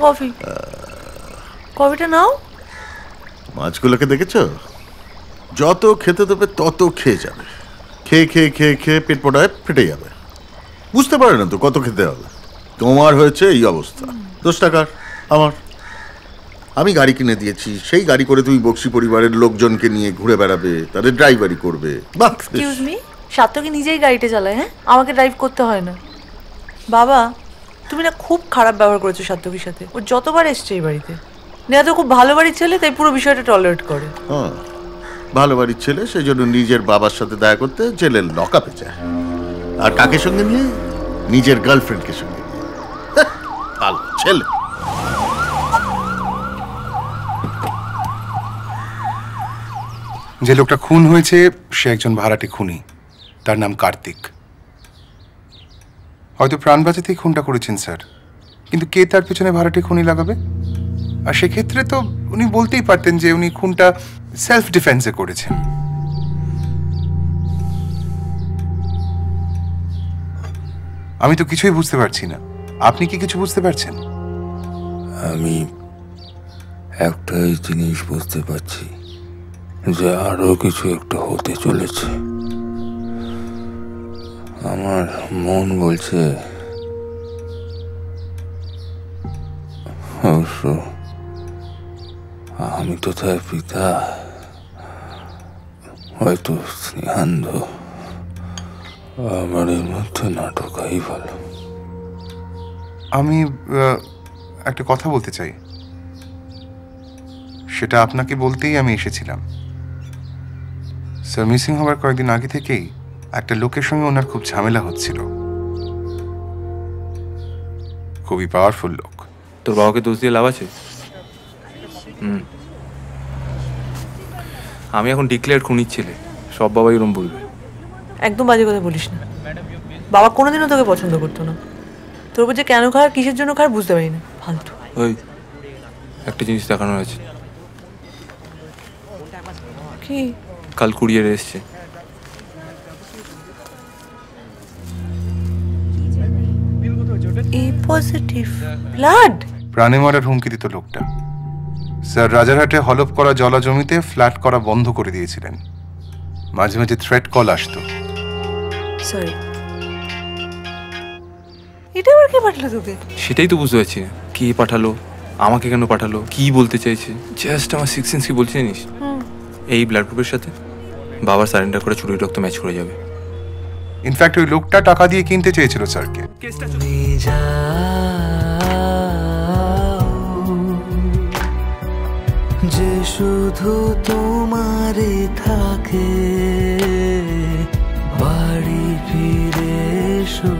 Coffee, কফিটা নাও। মাছগুলোকে দেখেছো? যত খেতে দেবে তত খেয়ে যাবে। খেয়ে খেয়ে খেয়ে খেয়ে পেট পড়ায় ফেটে যাবে। বুঝতে পারে না তো কত খেতে হবে। তোমার হয়েছে এই অবস্থা। 10 টাকার আমার। আমি গাড়ি কিনে দিয়েছি, সেই গাড়ি করে তুমি বক্সি পরিবারের লোকজনকে নিয়ে ঘুরে বেড়াবে, তাদের ড্রাইভারি করবে। এক্সকিউজ মি, সাত্তকী নিজেই গাড়িটা চালায়, হ্যাঁ? আমাকে ড্রাইভ করতে হয় না। বাবা, তুমি না খুব খারাপ ব্যবহার করেছো সাত্তকীর সাথে। ও যতবার এসছে এই বাড়িতে। নেহা তো খুব ভালো বাড়ির ছেলে, তাই পুরো বিষয়টা টলারেট করে। হ্যাঁ, ভালো বাড়ির ছেলে, সেই জন্য নিজের বাবার সাথে দেখা করতে জেলের লকআপে যায়। আর কাকে সঙ্গে নিয়ে? নিজের গার্লফ্রেন্ডকে সঙ্গে নিয়ে। ভালো ছেলে। যে লোকটা খুন হয়েছে সে একজন ভাড়াটে খুনি। তার নাম কার্তিক। হয়তো প্রাণ বাঁচাতেই খুনটা করেছেন স্যার, কিন্তু কে তার পেছনে ভাড়াটে খুনি লাগাবে? আর সেক্ষেত্রে তো উনি বলতেই পারতেন যে উনি খুনটা সেলফ ডিফেন্সে করেছেন। আমি তো কিছুই বুঝতে পারছি না। আপনি কি কিছু বুঝতে পারছেন? আমি একটাই জিনিস বুঝতে পারছি, যে আরো কিছু একটা হতে চলেছে। আমার মন বলছে অবশ্য আমি তো তার পিতা, হয়তো স্নেহান্ধ। আমার এর মধ্যে নাটকাই ভালো। আমি একটা কথা বলতে চাই, সেটা আপনাকে বলতেই আমি এসেছিলাম। স্যার মিসিং হওয়ার কয়েকদিন আগে থেকেই একটা লোকের সঙ্গে ওনার খুব ঝামেলা হচ্ছিল। খুবই পাওয়ারফুল লোক। তোর বাবাকে দোষ দিয়ে লাভ আছে? আমি এখন ডিক্লেয়ার খুনির ছেলে, সব বাবাই এরকম বলবে। একদম বাজে কথা বলিস না। বাবা কোনোদিনও তোকে পছন্দ করতো না। তোর উপর যে কেন খায়, কিসের জন্য খায় বুঝতে পারি না। ফালতু। ওই একটা জিনিস দেখানো হয়েছে। কি? কাল কুরিয়ারে এসছে। এ পজিটিভ ব্লাড। প্রাণে মারার হুমকি দিত লোকটা। স্যার রাজারহাটে হলফ করা জলা জমিতে ফ্ল্যাট করা বন্ধ করে দিয়েছিলেন। মাঝে মাঝে থ্রেট কল আসতো। সরি। এটা আবার কে পাঠালো তোকে? সেটাই তো বুঝতে পারছি না, কে পাঠালো, আমাকে কেন পাঠালো, কি বলতে চাইছে। জাস্ট আমার সিক্স সেন্স কি বলছে জানিস? এই ব্লাড গ্রুপের সাথে বাবার সারেন্ডার করে চুরির রক্ত ম্যাচ করে যাবে। ইনফ্যাক্ট ওই লোকটা টাকা দিয়ে কিনতে চেয়েছিল স্যারকে। যে শুধু তোমারে থাকে, বাড়ি ফিরে এসো।